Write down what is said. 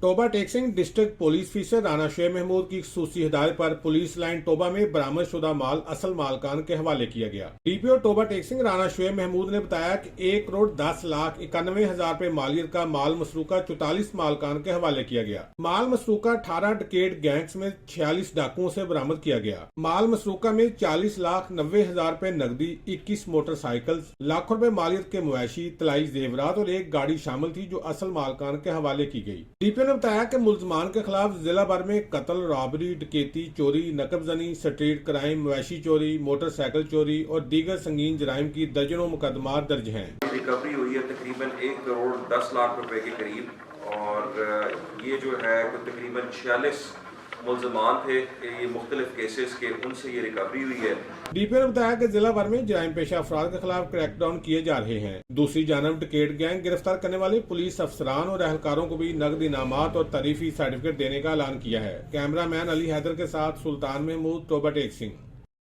Toba Tek Singh district police officer Rana Shoaib Mahmood की खसूसी हिदायत पर पुलिस लाइन टोबा में बरामद शुदा माल असल मालकान के हवाले किया गया। डीपीओ टोबा टेक्सिंग राना शुएब महमूद ने बताया कि 1,10,91,000 रुपए मालियत का माल मसरूका 44 मालकान के हवाले किया गया। माल मसरूका 18 डकैत गैंग्स में 46 डाकुओं से बरामद किया गया। माल मसरूका में 40,90,000 रुपए नकदी, 21 मोटरसाइकिल, लाखों रुपए मालियत के मवेशी, तलाई जेवरात और एक गाड़ी शामिल थी जो असल मालकान के हवाले की गई। डीपीओ ने बताया कि मुल्जमान के खिलाफ जिला भर में कत्ल, रॉबरी, डकैती, चोरी, नकबजनी, स्ट्रीट क्राइम, मवेशी चोरी, मोटरसाइकिल चोरी और दीगर संगीन जराइम की दर्जनों मुकदमात दर्ज हैं। रिकवरी हुई है तकरीबन 1,10,00,000 रुपए के करीब, और ये जो है तकरीबन 46 मुल्जमान थे, ये मुख्तलिफ केसेस के, उनसे ये रिकवरी हुई है। डीपीओ ने बताया कि जिला भर में जराइम पेशा अफराद के खिलाफ क्रैकडाउन किए जा रहे हैं। दूसरी जानब डकैत गैंग गिरफ्तार करने वाले पुलिस अफसरान और एहलकारों को भी नकद इनामात और तारीफी सर्टिफिकेट देने का ऐलान किया है। कैमरा मैन अली हैदर के साथ सुल्तान महमूद, टोबा टेक्सिंग।